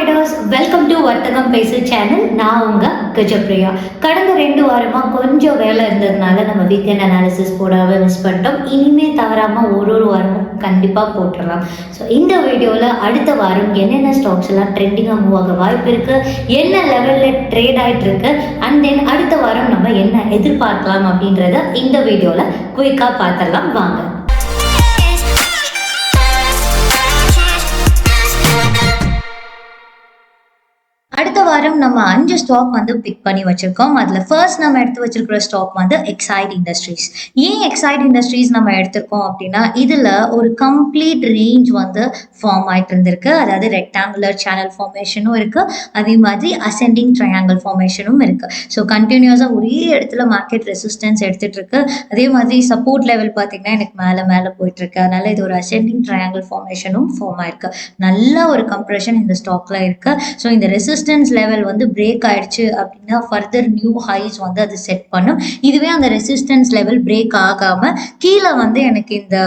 Traders, welcome to வர்த்தகம் பேசு channel. நான் உங்க கஜப்ரியா. கடந்த 2 வாரமா கொஞ்சம் வேலை இருந்ததுனால நம்ம வீக்கெண்ட் அனாலிசிஸ் போடாம மிஸ் பண்ணிட்டோம். இனிமே தவறாம ஒரு வாரமும் கண்டிப்பா போட்டுடலாம். ஸோ இந்த வீடியோவில் அடுத்த வாரம் என்னென்ன ஸ்டாக்ஸ் எல்லாம் ட்ரெண்டிங்காக மூவ் ஆக வாய்ப்பு இருக்கு, என்ன லெவலில் ட்ரேட் ஆகிட்டு இருக்கு, அண்ட் தென் அடுத்த வாரம் நம்ம என்ன எதிர்பார்க்கலாம் அப்படின்றத இந்த வீடியோவில் குயிக்காக பார்த்துடலாம் வாங்க. அடுத்த வாரம் நம்ம 5 ஸ்டாக் வந்து பிக் பண்ணி வச்சிருக்கோம். அதுல ஃபர்ஸ்ட் நம்ம எடுத்து வச்சிருக்கிற ஸ்டாக் வந்து எக்ஸைட் இண்டஸ்ட்ரீஸ். ஏன் எக்ஸைட் இண்டஸ்ட்ரீஸ் நம்ம எடுத்திருக்கோம் அப்படின்னா இதுல ஒரு கம்ப்ளீட் ரேஞ்ச் வந்து ஃபார்ம் ஆயிட்டு இருந்திருக்கு. அதாவது ரெக்டாங்குலர் சேனல் ஃபார்மேஷனும் இருக்கு, அதே மாதிரி அசெண்டிங் ட்ரையாங்கிள் ஃபார்மேஷனும் இருக்கு. ஸோ கண்டினியூஸா ஒரே இடத்துல மார்க்கெட் ரெசிஸ்டன்ஸ் எடுத்துட்டு இருக்கு. அதே மாதிரி சப்போர்ட் லெவல் பார்த்தீங்கன்னா எனக்கு மேலே போயிட்டு இருக்கு. அதனால இது ஒரு அசெண்டிங் ட்ரையாங்கிள் ஃபார்மேஷனும் ஃபார்ம் ஆயிருக்கு. நல்ல ஒரு கம்ப்ரெஷன் இந்த ஸ்டாக்ல இருக்கு. ஸோ இந்த ரெசிஸ்டன்ஸ் லெவல் வந்து பிரேக் ஆயிடுச்சு அப்படின்னா ஃபர்தர் நியூ ஹைஸ் வந்து அது செட் பண்ணும். இதுவே அந்த ரெசிஸ்டன்ஸ் லெவல் பிரேக் ஆகாம கீழே வந்து எனக்கு இந்த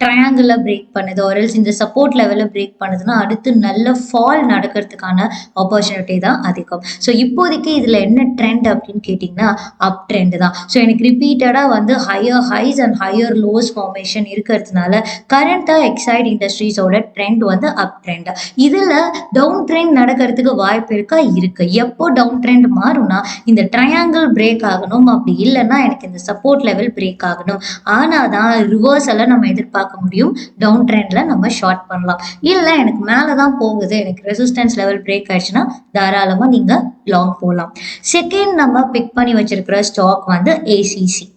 ட்ரையாங்கிள பிரேக் பண்ணுது, ஆர்எல்ஸ் இந்த சப்போர்ட் லெவலில் பிரேக் பண்ணுதுன்னா அடுத்து நல்ல ஃபால் நடக்கிறதுக்கான ஆப்பர்ச்சுனிட்டி தான் அதிகம். ஸோ இப்போதைக்கு இதில் என்ன ட்ரெண்ட் அப்படின்னு கேட்டிங்கன்னா அப் ட்ரெண்ட் தான். ஸோ எனக்கு ரிப்பீட்டடாக வந்து higher highs and higher lows formation இருக்கிறதுனால கரண்ட்டாக எக்ஸைட் இண்டஸ்ட்ரீஸோட ட்ரெண்ட் வந்து அப் ட்ரெண்ட். இதில் டவுன் ட்ரெண்ட் நடக்கிறதுக்கு வாய்ப்பு இருக்கு. எப்போ டவுன் ட்ரெண்ட் மாறும்னா இந்த ட்ரையாங்கிள் பிரேக் ஆகணும், அப்படி இல்லைன்னா எனக்கு இந்த சப்போர்ட் லெவல் பிரேக் ஆகணும். ஆனாதான் ரிவர்ஸல நம்ம எதிர்பார்க்க முடியும். டவுன் ட்ரெண்ட்ல நம்ம ஷார்ட் பண்ணலாம். இல்லை எனக்கு மேலதான் போகுது, எனக்கு ரெசிஸ்டன்ஸ் லெவல் பிரேக் ஆயிடுச்சுன்னா தாராளமா நீங்க லாங் போகலாம். செகண்ட் நம்ம பிக் பண்ணி வச்சிருக்கிற ஸ்டாக் வந்து ஏசிசி.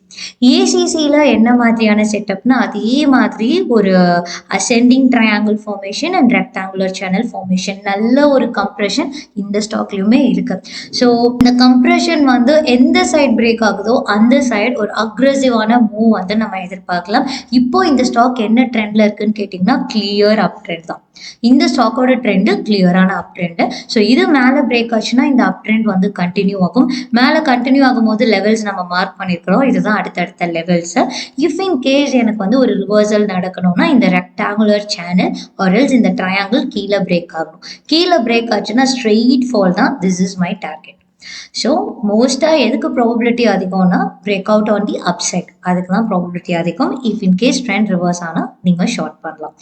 ஏசிசியில் என்ன மாதிரியான செட்டப்னா அதே மாதிரி ஒரு ascending triangle formation and rectangular channel formation, நல்ல ஒரு கம்ப்ரெஷன் இந்த ஸ்டாக்லையுமே இருக்கு. ஸோ இந்த கம்ப்ரெஷன் வந்து எந்த சைட் பிரேக் ஆகுதோ அந்த சைட் ஒரு அக்ரெசிவான மூவ் வந்து நம்ம எதிர்பார்க்கலாம். இப்போ இந்த ஸ்டாக் என்ன ட்ரெண்ட்ல இருக்குன்னு கேட்டிங்கன்னா கிளியர் அப் ட்ரெண்ட் தான். இந்த ஸ்டாக்கோட ட்ரெண்டு கிளியரான அப் ட்ரெண்டு. ஸோ இது மேலே பிரேக் ஆச்சுன்னா இந்த அப் ட்ரெண்ட் வந்து கண்டினியூ ஆகும். மேலே கண்டினியூ ஆகும்போது லெவல்ஸ் நம்ம மார்க் பண்ணியிருக்கிறோம், இதுதான் அடுத்தடுத்த லெவல்ஸ். இஃப் இன் கேஸ் எனக்கு வந்து ஒரு ரிவர்சல் நடக்கணும்னா இந்த ரெக்டாங்குலர் சேனல் ஆர்எல்ஸ் இந்த ட்ரையாங்கிள் கீழே பிரேக் ஆகணும். கீழே பிரேக் ஆச்சுன்னா ஸ்ட்ரெயிட் ஃபால் தான். This is my target. So மோஸ்ட்டாக எதுக்கு ப்ராபபிலிட்டி அதிகம்னா break out on the upside, அதுக்கு தான் ப்ராபபிலிட்டி அதிகம். இஃப் இன்கேஸ் ட்ரெண்ட் ரிவர்ஸ் ஆனால் நீங்கள் ஷார்ட் பண்ணலாம்.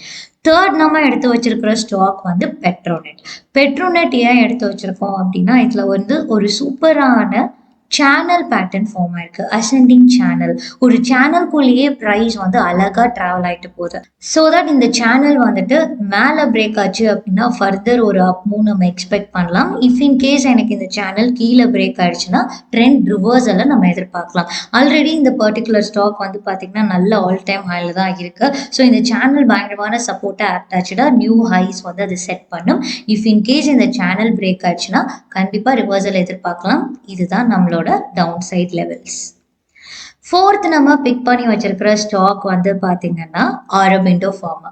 தேர்ட் நம்ம எடுத்து வச்சிருக்கிற ஸ்டாக் வந்து பெட்ரோநெட். பெட்ரோநெட் ஏன் எடுத்து வச்சிருக்கோம் அப்படின்னா இதில் வந்து ஒரு சூப்பரான சேனல் பேட்டர்ன் ஃபார்ம் ஆயிருக்கு. அசெண்டிங் சேனல், ஒரு சேனல்குள்ளேயே ப்ரைஸ் வந்து அழகா டிராவல் ஆகிட்டு போகுது. ஸோ தட் இந்த சேனல் வந்துட்டு மேலே பிரேக் ஆச்சு அப்படின்னா ஃபர்தர் ஒரு அப் மூவ் நம்ம எக்ஸ்பெக்ட் பண்ணலாம். இஃப் இன் கேஸ் எனக்கு இந்த சேனல் கீழே பிரேக் ஆயிடுச்சுன்னா ட்ரெண்ட் ரிவர்ஸில் நம்ம எதிர்பார்க்கலாம். ஆல்ரெடி இந்த பர்டிகுலர் ஸ்டாக் வந்து பார்த்தீங்கன்னா நல்ல ஆல் டைம் ஹைல தான் இருக்கு. ஸோ இந்த சேனல் பயங்கரமான சப்போர்ட்டை ஆக்ட் ஆச்சுன்னா நியூ ஹைஸ் வந்து அது செட் பண்ணும். இஃப் இன் கேஸ் இந்த சேனல் பிரேக் ஆச்சுன்னா கண்டிப்பாக ரிவர்சல் எதிர்பார்க்கலாம். இதுதான் நம்மளோட டவுன் சைட் லெவல்ஸ். ஃபோர்த் நம்ம பிக் பண்ணி வச்சிருக்கிற ஸ்டாக் வந்து பார்த்தீங்கன்னா ஆரோபிண்டோ ஃபார்மா.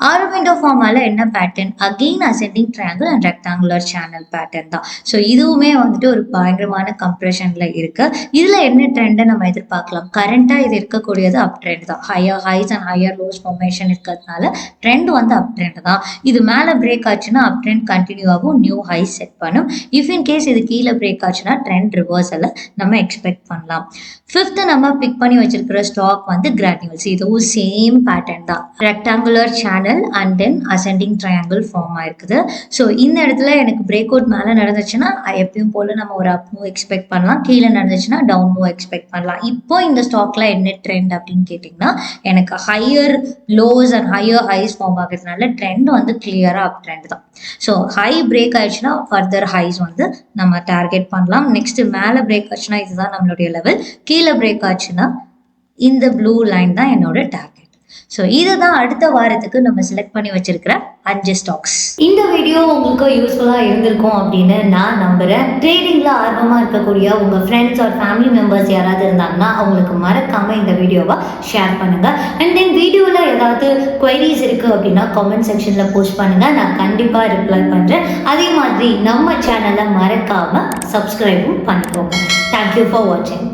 ஆரோபிண்டோ ஃபார்மால என்ன pattern? Again ascending triangle and rectangular channel pattern தான். ஸோ இதுவுமே வந்துட்டு ஒரு பயங்கரமான கம்ப்ரெஷன்ல இருக்கு. இதுல என்ன ட்ரெண்டை நம்ம எதிர்பார்க்கலாம்? கரண்டா இது இருக்கக்கூடியது அப் ட்ரெண்ட் தான். Higher highs and higher lows formation இருக்கிறதுனால ட்ரெண்ட் வந்து அப் ட்ரெண்ட் தான். இது மேலே பிரேக் ஆச்சுன்னா அப் ட்ரெண்ட் கண்டினியூ ஆகும், நியூ ஹைஸ் செட் பண்ணும். இஃப் இன் கேஸ் இது கீழே பிரேக் ஆச்சுன்னா ட்ரெண்ட் ரிவர்ஸில் நம்ம எக்ஸ்பெக்ட் பண்ணலாம். ஃபிஃப்த் நம்ம பிக் பண்ணி வச்சிருக்கிற ஸ்டாக் வந்து கிரானியூல்ஸ். இதுவும் சேம் பேட்டர்ன் தான். Rectangular channel and then ascending triangle form ஆயிருக்குது. ஸோ இந்த இடத்துல எனக்கு பிரேக் அவுட் மேலே நடந்துச்சுன்னா எப்பயும் போல நம்ம ஒரு அப் மூவ் எக்ஸ்பெக்ட் பண்ணலாம், கீழே நடந்துச்சுன்னா டவுன் மூவ் எக்ஸ்பெக்ட் பண்ணலாம். இப்போ இந்த ஸ்டாக்ல என்ன ட்ரெண்ட் அப்படின்னு கேட்டிங்கன்னா எனக்கு higher lows and higher highs form ஆகுறதுனால ட்ரெண்ட் வந்து கிளியரா அப் ட்ரெண்ட் தான். ஸோ ஹை பிரேக் ஆயிடுச்சுன்னா ஃபர்தர் ஹைஸ் வந்து நம்ம டார்கெட் பண்ணலாம். நெக்ஸ்ட் மேலே பிரேக் ஆச்சுன்னா இதுதான் நம்மளுடைய லெவல், கீழே பிரேக் ஆச்சுன்னா இந்த ப்ளூ லைன் தான் என்னோட டார்கெட். ஸோ இதுதான் அடுத்த வாரத்துக்கு நம்ம செலக்ட் பண்ணி வச்சிருக்கிற 5 ஸ்டாக்ஸ். இந்த வீடியோ உங்களுக்கு யூஸ்ஃபுல்லாக இருந்திருக்கும் அப்படின்னு நான் நம்புகிறேன். ட்ரேடிங்கில் ஆர்வமாக இருக்கக்கூடிய உங்கள் ஃப்ரெண்ட்ஸ் ஆர் ஃபேமிலி மெம்பர்ஸ் யாராவது இருந்தாங்கன்னா அவங்களுக்கு மறக்காமல் இந்த வீடியோவை ஷேர் பண்ணுங்கள். அண்ட் தென் வீடியோவில் ஏதாவது குவைரிஸ் இருக்குது அப்படின்னா காமெண்ட் செக்ஷனில் போஸ்ட் பண்ணுங்கள், நான் கண்டிப்பாக ரிப்ளை பண்ணுறேன். அதே மாதிரி நம்ம சேனலை மறக்காமல் சப்ஸ்கிரைபும் பண்ணிக்கோங்க. தேங்க்யூ ஃபார் வாட்சிங்.